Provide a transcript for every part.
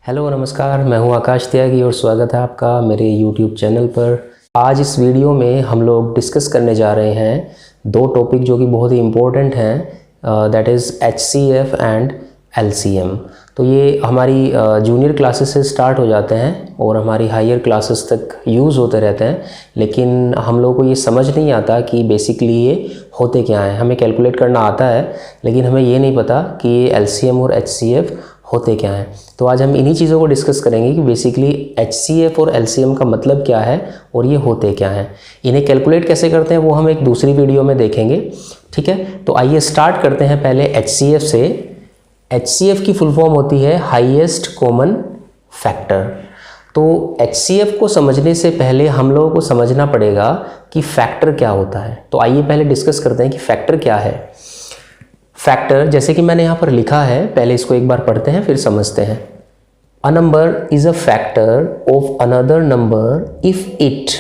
Hello नमस्कार, मैं हूं आकाश त्यागी और स्वागत है आपका मेरे यूट्यूब चैनल पर। आज इस वीडियो में हम लोग डिस्कस करने जा रहे हैं दो टॉपिक जो कि बहुत ही इम्पोर्टेंट हैं, that is HCF and LCM। तो ये हमारी जूनियर क्लासेस से स्टार्ट हो जाते हैं और हमारी हायर क्लासेस तक यूज़ होते रहते हैं, लेकिन हम लोगों को ये समझ नहीं आता कि बेसिकली ये होते क्या हैं। हमें कैलकुलेट करना आता है लेकिन हमें ये नहीं पता कि ये LCM और HCF होते क्या हैं। तो आज हम इन्हीं चीज़ों को डिस्कस करेंगे कि बेसिकली HCF और LCM का मतलब क्या है और ये होते क्या हैं। इन्हें कैलकुलेट कैसे करते हैं वो हम एक दूसरी वीडियो में देखेंगे, ठीक है। तो आइए स्टार्ट करते हैं पहले HCF से। HCF की फुल फॉर्म होती है हाईएस्ट कॉमन फैक्टर। तो HCF को समझने से पहले हम लोगों को समझना पड़ेगा कि फैक्टर क्या होता है। तो आइए पहले डिस्कस करते हैं कि फैक्टर क्या है। फैक्टर जैसे कि मैंने यहाँ पर लिखा है, पहले इसको एक बार पढ़ते हैं फिर समझते हैं। A number is a factor of another number if it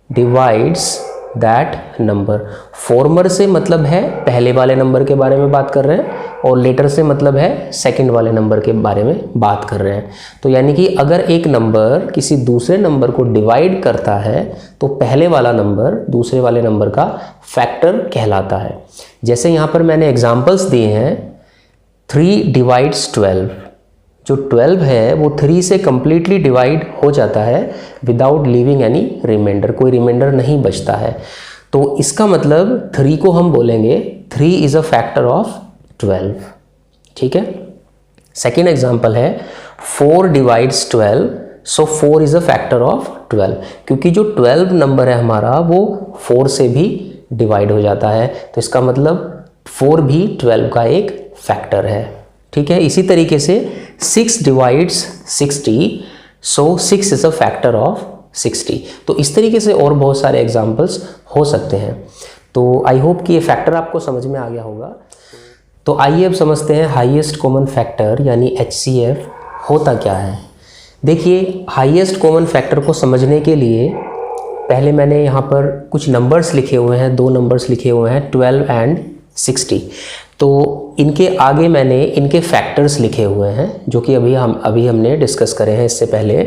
divides that number. Farmer से मतलब है पहले वाले नंबर के बारे में बात कर रहे हैं और लेटर से मतलब है सेकंड वाले नंबर के बारे में बात कर रहे हैं। तो यानी कि अगर एक नंबर किसी दूसरे नंबर को डिवाइड करता है तो पहले वाला नंबर दूसरे वाले नंबर का फैक्टर कहलाता है। जैसे यहाँ पर मैंने एग्जांपल्स दिए हैं, 3 डिवाइड्स 12। जो 12 है वो 3 से कम्प्लीटली डिवाइड हो जाता है विदाउट लीविंग एनी रिमाइंडर, कोई रिमाइंडर नहीं बचता है। तो इसका मतलब 3 को हम बोलेंगे 3 इज़ अ फैक्टर ऑफ 12, ठीक है। सेकेंड एग्जाम्पल है 4 divides 12, so 4 is a factor of 12, क्योंकि जो 12 नंबर है हमारा वो 4 से भी डिवाइड हो जाता है। तो इसका मतलब 4 भी 12 का एक फैक्टर है, ठीक है। इसी तरीके से 6 divides 60, so 6 is a factor of 60। तो इस तरीके से और बहुत सारे एग्जाम्पल्स हो सकते हैं। तो आई होप कि ये फैक्टर आपको समझ में आ गया होगा। तो आइए अब समझते हैं हाईएस्ट कॉमन फैक्टर यानी HCF होता क्या है। देखिए, हाईएस्ट कॉमन फैक्टर को समझने के लिए पहले मैंने यहाँ पर कुछ नंबर्स लिखे हुए हैं, 2 नंबर्स लिखे हुए हैं 12 एंड 60। तो इनके आगे मैंने इनके फैक्टर्स लिखे हुए हैं जो कि अभी हमने डिस्कस करे हैं इससे पहले।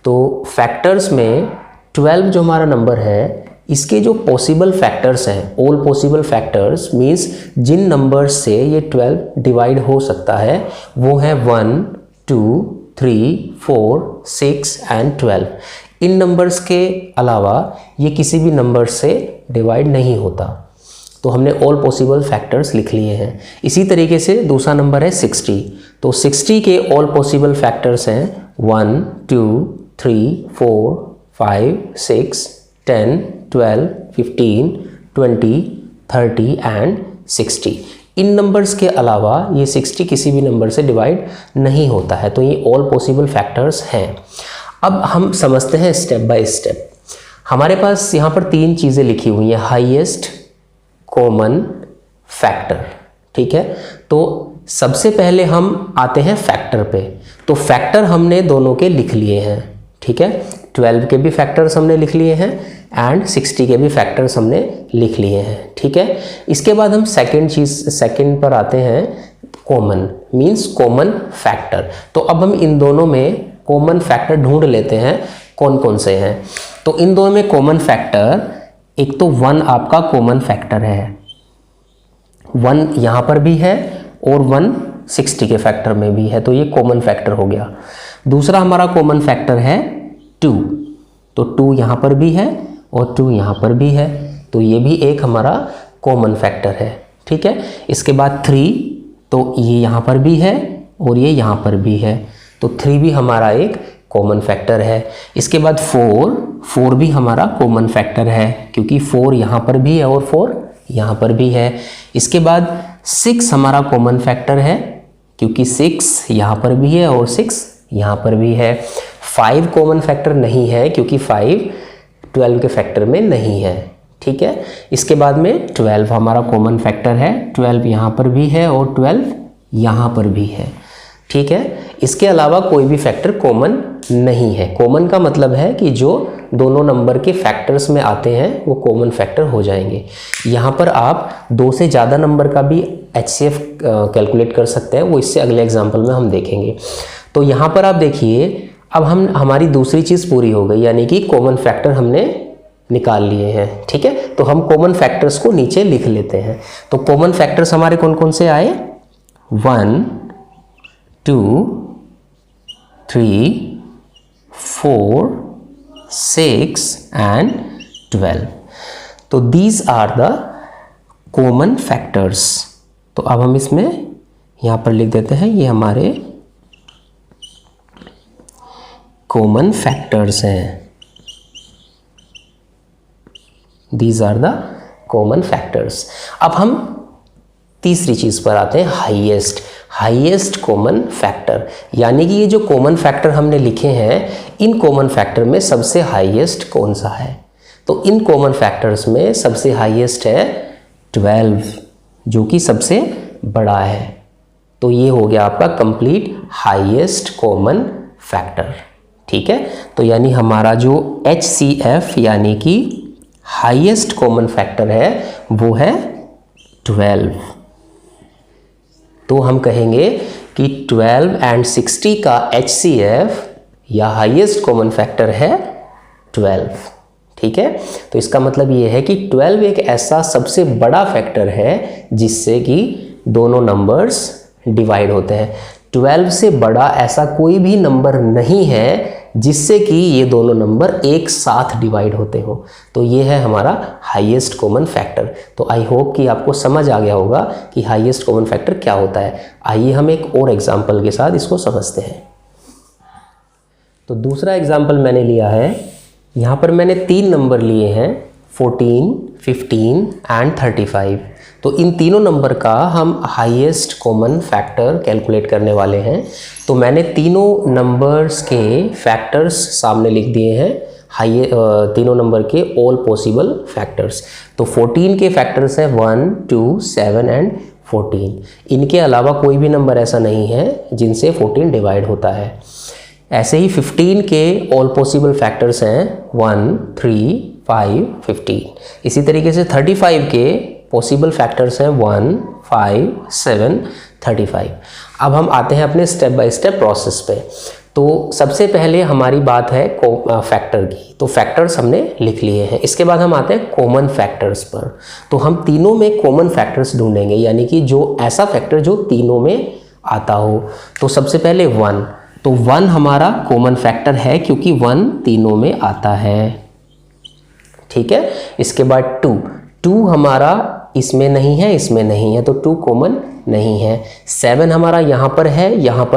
तो फैक्टर्स में 12 जो हमारा नंबर है इसके जो पॉसिबल फैक्टर्स हैं, ऑल पॉसिबल फैक्टर्स मीन्स जिन नंबर्स से ये 12 डिवाइड हो सकता है वो है 1, 2, 3, 4, 6 एंड 12। इन नंबर्स के अलावा ये किसी भी नंबर से डिवाइड नहीं होता। तो हमने ऑल पॉसिबल फैक्टर्स लिख लिए हैं। इसी तरीके से दूसरा नंबर है 60। तो 60 के ऑल पॉसिबल फैक्टर्स हैं 1, 2, 3, 4, 5, 6, 10, 12, 15, 20, 30 एंड 60। इन नंबर्स के अलावा ये 60 किसी भी नंबर से डिवाइड नहीं होता है। तो ये ऑल पॉसिबल फैक्टर्स हैं। अब हम समझते हैं स्टेप बाय स्टेप। हमारे पास यहाँ पर 3 चीज़ें लिखी हुई हैं, हाईएस्ट कॉमन फैक्टर, ठीक है। तो सबसे पहले हम आते हैं फैक्टर पे। तो फैक्टर हमने दोनों के लिख लिए हैं, ठीक है। 12 के भी फैक्टर्स हमने लिख लिए हैं एंड 60 के भी फैक्टर्स हमने लिख लिए हैं, ठीक है। इसके बाद हम सेकंड पर आते हैं, कॉमन मींस कॉमन फैक्टर। तो अब हम इन दोनों में कॉमन फैक्टर ढूंढ लेते हैं कौन कौन से हैं। तो इन दोनों में कॉमन फैक्टर, एक तो 1 आपका कॉमन फैक्टर है, 1 यहाँ पर भी है और 1 60 के फैक्टर में भी है, तो ये कॉमन फैक्टर हो गया। दूसरा हमारा कॉमन फैक्टर है 2। तो 2 यहाँ पर भी है और 2 यहाँ पर भी है, तो ये भी एक हमारा कॉमन फैक्टर है, ठीक है। इसके बाद 3, तो ये यहाँ पर भी है और ये यहाँ पर भी है, तो 3 भी हमारा एक कॉमन फैक्टर है। इसके बाद 4 भी हमारा कॉमन फैक्टर है क्योंकि 4 यहाँ पर भी है और 4 यहाँ पर भी है। इसके बाद 6 हमारा कॉमन फैक्टर है क्योंकि 6 यहाँ पर भी है और 6 यहाँ पर भी है। 5 कॉमन फैक्टर नहीं है क्योंकि 5 12 के फैक्टर में नहीं है, ठीक है। इसके बाद में 12 हमारा कॉमन फैक्टर है, 12 यहाँ पर भी है और 12 यहाँ पर भी है, ठीक है। इसके अलावा कोई भी फैक्टर कॉमन नहीं है। कॉमन का मतलब है कि जो दोनों नंबर के फैक्टर्स में आते हैं वो कॉमन फैक्टर हो जाएंगे। यहाँ पर आप 2 से ज़्यादा नंबर का भी HCF कैलकुलेट कर सकते हैं, वो इससे अगले एग्जाम्पल में हम देखेंगे। तो यहाँ पर आप देखिए अब हमारी दूसरी चीज़ पूरी हो गई, यानी कि कॉमन फैक्टर हमने निकाल लिए हैं। ठीक है, तो हम कॉमन फैक्टर्स को नीचे लिख लेते हैं। तो कॉमन फैक्टर्स हमारे कौन कौन से आए? 1 2 3 4 6 एंड 12। तो these are the common factors. तो अब हम इसमें यहाँ पर लिख देते हैं, ये हमारे कॉमन फैक्टर्स हैं। These are the common factors. अब हम तीसरी चीज़ पर आते हैं, हाईएस्ट कॉमन फैक्टर। यानी कि ये जो कॉमन फैक्टर हमने लिखे हैं, इन कॉमन फैक्टर में सबसे हाईएस्ट कौन सा है? तो इन कॉमन फैक्टर्स में सबसे हाईएस्ट है 12, जो कि सबसे बड़ा है। तो ये हो गया आपका कंप्लीट हाईएस्ट कॉमन फैक्टर। ठीक है, तो यानी हमारा जो HCF यानी कि हाईएस्ट कॉमन फैक्टर है वो है 12। तो हम कहेंगे कि 12 एंड 60 का HCF या हाईएस्ट कॉमन फैक्टर है 12। ठीक है, तो इसका मतलब ये है कि 12 एक ऐसा सबसे बड़ा फैक्टर है जिससे कि दोनों नंबर्स डिवाइड होते हैं। 12 से बड़ा ऐसा कोई भी नंबर नहीं है जिससे कि ये दोनों नंबर एक साथ डिवाइड होते हो। तो ये है हमारा हाईएस्ट कॉमन फैक्टर। तो आई होप कि आपको समझ आ गया होगा कि हाईएस्ट कॉमन फैक्टर क्या होता है। आइए हम एक और एग्जांपल के साथ इसको समझते हैं। तो दूसरा एग्जांपल मैंने लिया है, यहाँ पर मैंने 3 नंबर लिए हैं, 14, 15 एंड 35। तो इन तीनों नंबर का हम हाईएस्ट कॉमन फैक्टर कैलकुलेट करने वाले हैं। तो मैंने तीनों नंबर्स के फैक्टर्स सामने लिख दिए हैं, तीनों नंबर के ऑल पॉसिबल फैक्टर्स। तो 14 के फैक्टर्स हैं 1, 2, 7 एंड 14। इनके अलावा कोई भी नंबर ऐसा नहीं है जिनसे 14 डिवाइड होता है। ऐसे ही 15 के ऑल पॉसिबल फैक्टर्स हैं 1, 3, 5, 15। इसी तरीके से 35 के पॉसिबल फैक्टर्स हैं 1, 5, 7, 35। अब हम आते हैं अपने स्टेप बाय स्टेप प्रोसेस पे। तो सबसे पहले हमारी बात है फैक्टर की। तो फैक्टर्स हमने लिख लिए हैं। इसके बाद हम आते हैं कॉमन फैक्टर्स पर। तो हम तीनों में कॉमन फैक्टर्स ढूंढेंगे, यानी कि जो ऐसा फैक्टर जो तीनों में आता हो। तो सबसे पहले 1। तो 1 हमारा कॉमन फैक्टर है क्योंकि 1 तीनों में आता है। ठीक है, इसके बाद 2 हमारा इसमें नहीं है, इसमें नहीं है, तो 2 कॉमन नहीं है। 7 हमारा यहाँ पर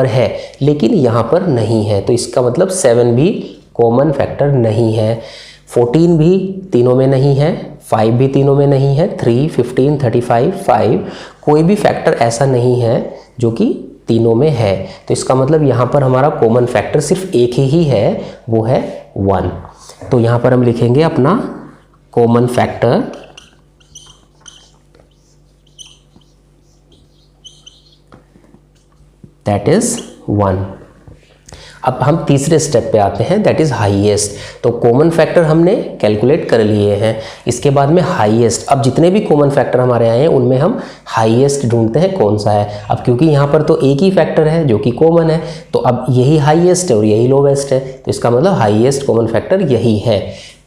है लेकिन यहाँ पर नहीं है, तो इसका मतलब 7 भी कॉमन फैक्टर नहीं है। 14 भी तीनों में नहीं है, 5 भी तीनों में नहीं है, 3, 15, 35, 5 कोई भी फैक्टर ऐसा नहीं है जो कि तीनों में है। तो इसका मतलब यहाँ पर हमारा कॉमन फैक्टर सिर्फ एक ही है, वो है 1। तो यहाँ पर हम लिखेंगे अपना कॉमन फैक्टर दैट इज 1। अब हम तीसरे स्टेप पे आते हैं, दैट इज हाईएस्ट। तो कॉमन फैक्टर हमने कैलकुलेट कर लिए हैं। इसके बाद में हाईएस्ट। अब जितने भी कॉमन फैक्टर हमारे आए हैं उनमें हम हाईएस्ट ढूंढते हैं कौन सा है। अब क्योंकि यहाँ पर तो एक ही फैक्टर है जो कि कॉमन है, तो अब यही हाईएस्ट है और यही लोवेस्ट है, तो इसका मतलब हाईएस्ट कॉमन फैक्टर यही है।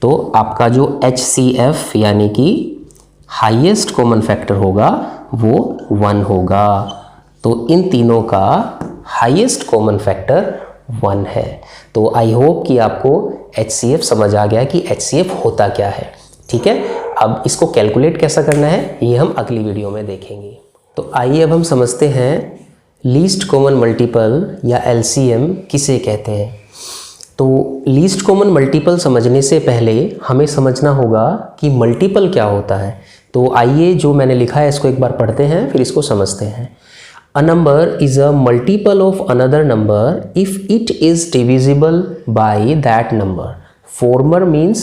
तो आपका जो HCF यानी कि हाईएस्ट कॉमन फैक्टर होगा वो 1 होगा। तो इन तीनों का हाईएस्ट कॉमन फैक्टर 1 है। तो आई होप कि आपको HCF समझ आ गया कि HCF होता क्या है। ठीक है, अब इसको कैलकुलेट कैसा करना है ये हम अगली वीडियो में देखेंगे। तो आइए अब हम समझते हैं लीस्ट कॉमन मल्टीपल या LCM किसे कहते हैं। तो लीस्ट कॉमन मल्टीपल समझने से पहले हमें समझना होगा कि मल्टीपल क्या होता है। तो आइए जो मैंने लिखा है इसको एक बार पढ़ते हैं, फिर इसको समझते हैं। A number is a multiple of another number if it is divisible by that number. Former means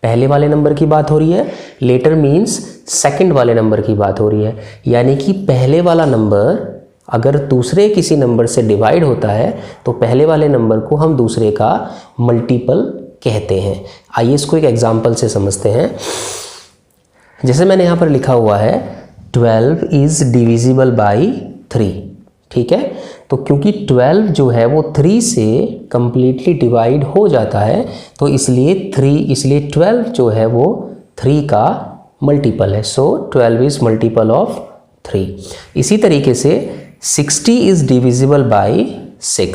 पहले वाले नंबर की बात हो रही है, later means सेकंड वाले नंबर की बात हो रही है। यानी कि पहले वाला नंबर अगर दूसरे किसी नंबर से डिवाइड होता है तो पहले वाले नंबर को हम दूसरे का मल्टीपल कहते हैं। आइए इसको एक एग्जांपल से समझते हैं। जैसे मैंने यहाँ पर लिखा हुआ है 12 is divisible by 3। ठीक है, तो क्योंकि 12 जो है वो 3 से कम्प्लीटली डिवाइड हो जाता है, तो इसलिए 12 जो है वो 3 का मल्टीपल है। सो 12 इज मल्टीपल ऑफ 3। इसी तरीके से 60 is divisible by 6,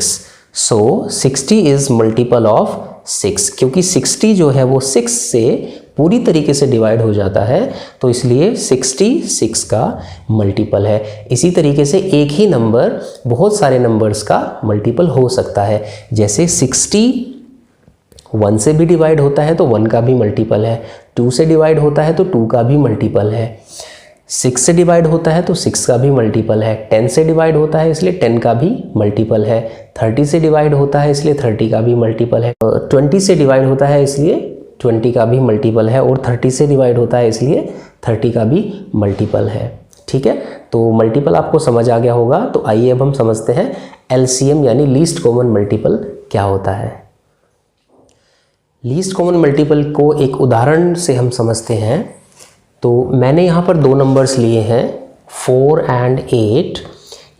so 60 is multiple of 6। क्योंकि 60 जो है वो 6 से पूरी तरीके से डिवाइड हो जाता है, तो इसलिए 60 6 का मल्टीपल है। इसी तरीके से एक ही नंबर बहुत सारे नंबर्स का मल्टीपल हो सकता है। जैसे 60 1 से भी डिवाइड होता है तो 1 का भी मल्टीपल है, 2 से डिवाइड होता है तो 2 का भी मल्टीपल है, 6 से डिवाइड होता है तो 6 का भी मल्टीपल है, 10 से डिवाइड होता है इसलिए 10 का भी मल्टीपल है, 30 से डिवाइड होता है इसलिए 30 का भी मल्टीपल है, 20 से डिवाइड होता है इसलिए 20 का भी मल्टीपल है, और 30 से डिवाइड होता है इसलिए 30 का भी मल्टीपल है। ठीक है, तो मल्टीपल आपको समझ आ गया होगा। तो आइए अब हम समझते हैं एलसीएम यानी लीस्ट कॉमन मल्टीपल क्या होता है। लीस्ट कॉमन मल्टीपल को एक उदाहरण से हम समझते हैं। तो मैंने यहाँ पर दो नंबर्स लिए हैं 4 and 8।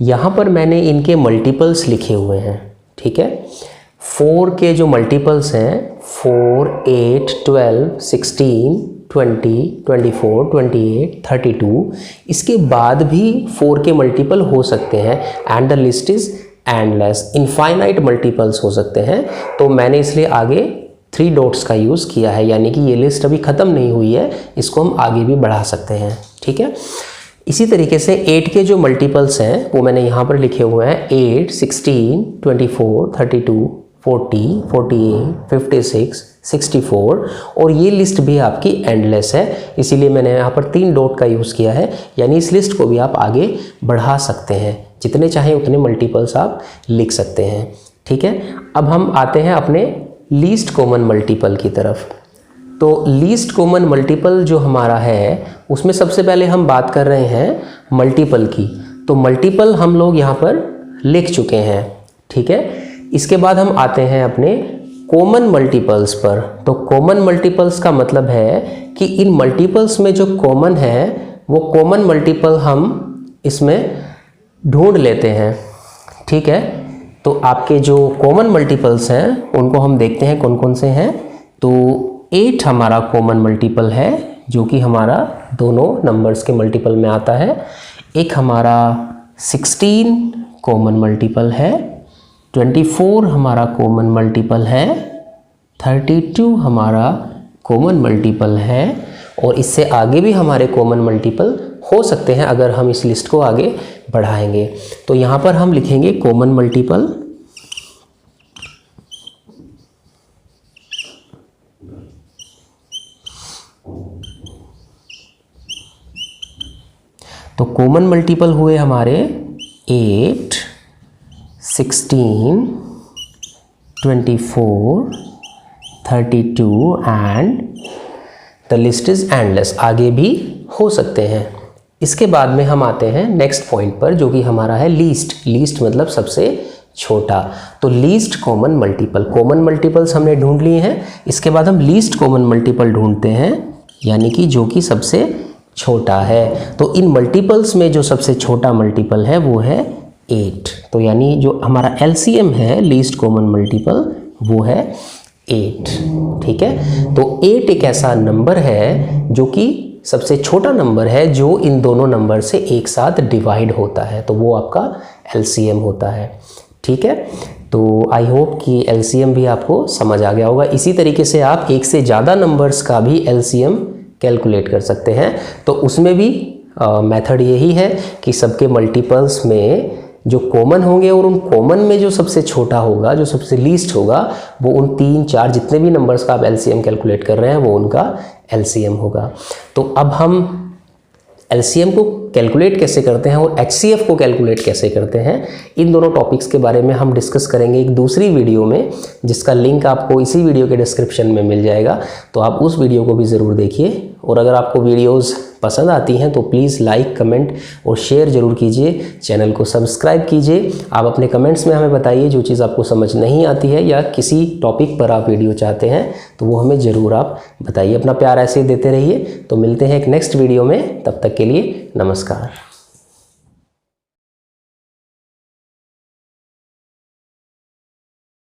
यहाँ पर मैंने इनके मल्टीपल्स लिखे हुए हैं। ठीक है, 4 के जो मल्टीपल्स हैं 4, 8, 12, 16, 20, 24, 28, 32, इसके बाद भी 4 के मल्टीपल हो सकते हैं। And the list is endless, infinite multiples हो सकते हैं। तो मैंने इसलिए आगे 3 डॉट्स का यूज़ किया है, यानी कि ये लिस्ट अभी ख़त्म नहीं हुई है, इसको हम आगे भी बढ़ा सकते हैं। ठीक है, इसी तरीके से 8 के जो मल्टीपल्स हैं वो मैंने यहाँ पर लिखे हुए हैं 8, 16, 24, 32, 40, 48, 56, 64, और ये लिस्ट भी आपकी एंडलेस है, इसीलिए मैंने यहाँ पर 3 डॉट का यूज़ किया है। यानी इस लिस्ट को भी आप आगे बढ़ा सकते हैं, जितने चाहें उतने मल्टीपल्स आप लिख सकते हैं। ठीक है, अब हम आते हैं अपने लीस्ट कॉमन मल्टीपल की तरफ। तो लीस्ट कॉमन मल्टीपल जो हमारा है उसमें सबसे पहले हम बात कर रहे हैं मल्टीपल की। तो मल्टीपल हम लोग यहाँ पर लिख चुके हैं। ठीक है, इसके बाद हम आते हैं अपने कॉमन मल्टीपल्स पर। तो कॉमन मल्टीपल्स का मतलब है कि इन मल्टीपल्स में जो कॉमन है वो कॉमन मल्टीपल हम इसमें ढूंढ लेते हैं। ठीक है, तो आपके जो कॉमन मल्टीपल्स हैं उनको हम देखते हैं कौन कौन से हैं। तो 8 हमारा कॉमन मल्टीपल है, जो कि हमारा दोनों नंबर्स के मल्टीपल में आता है। एक हमारा 16 कॉमन मल्टीपल है, 24 हमारा कॉमन मल्टीपल है, 32 हमारा कॉमन मल्टीपल है, और इससे आगे भी हमारे कॉमन मल्टीपल हो सकते हैं अगर हम इस लिस्ट को आगे बढ़ाएंगे। तो यहाँ पर हम लिखेंगे कॉमन मल्टीपल। तो कॉमन मल्टीपल हुए हमारे 8, 16, 24, 32 and the list is endless, आगे भी हो सकते हैं। इसके बाद में हम आते हैं नेक्स्ट पॉइंट पर, जो कि हमारा है लीस्ट। लीस्ट मतलब सबसे छोटा। तो least common multiple, common multiples हमने ढूंढ लिए हैं। इसके बाद हम लीस्ट कॉमन मल्टीपल ढूंढते हैं, यानी कि जो कि सबसे छोटा है। तो इन मल्टीपल्स में जो सबसे छोटा मल्टीपल है वो है 8। तो यानी जो हमारा एलसीएम है लीस्ट कॉमन मल्टीपल वो है 8। ठीक है, तो 8 एक ऐसा नंबर है जो कि सबसे छोटा नंबर है जो इन दोनों नंबर से एक साथ डिवाइड होता है, तो वो आपका एलसीएम होता है। ठीक है, तो आई होप कि एलसीएम भी आपको समझ आ गया होगा। इसी तरीके से आप एक से ज़्यादा नंबर्स का भी एलसीएम कैलकुलेट कर सकते हैं। तो उसमें भी मेथड यही है कि सबके मल्टीपल्स में जो कॉमन होंगे और उन कॉमन में जो सबसे छोटा होगा, जो सबसे लीस्ट होगा, वो उन 3, 4 जितने भी नंबर्स का आप एलसीएम कैलकुलेट कर रहे हैं वो उनका एलसीएम होगा। तो अब हम एलसीएम को कैलकुलेट कैसे करते हैं और एचसीएफ को कैलकुलेट कैसे करते हैं, इन दोनों टॉपिक्स के बारे में हम डिस्कस करेंगे एक दूसरी वीडियो में, जिसका लिंक आपको इसी वीडियो के डिस्क्रिप्शन में मिल जाएगा। तो आप उस वीडियो को भी ज़रूर देखिए। और अगर आपको वीडियोज़ पसंद आती हैं तो प्लीज़ लाइक, कमेंट और शेयर ज़रूर कीजिए। चैनल को सब्सक्राइब कीजिए। आप अपने कमेंट्स में हमें बताइए जो चीज़ आपको समझ नहीं आती है या किसी टॉपिक पर आप वीडियो चाहते हैं तो वो हमें ज़रूर आप बताइए। अपना प्यार ऐसे ही देते रहिए। तो मिलते हैं एक नेक्स्ट वीडियो में, तब तक के लिए नमस्कार।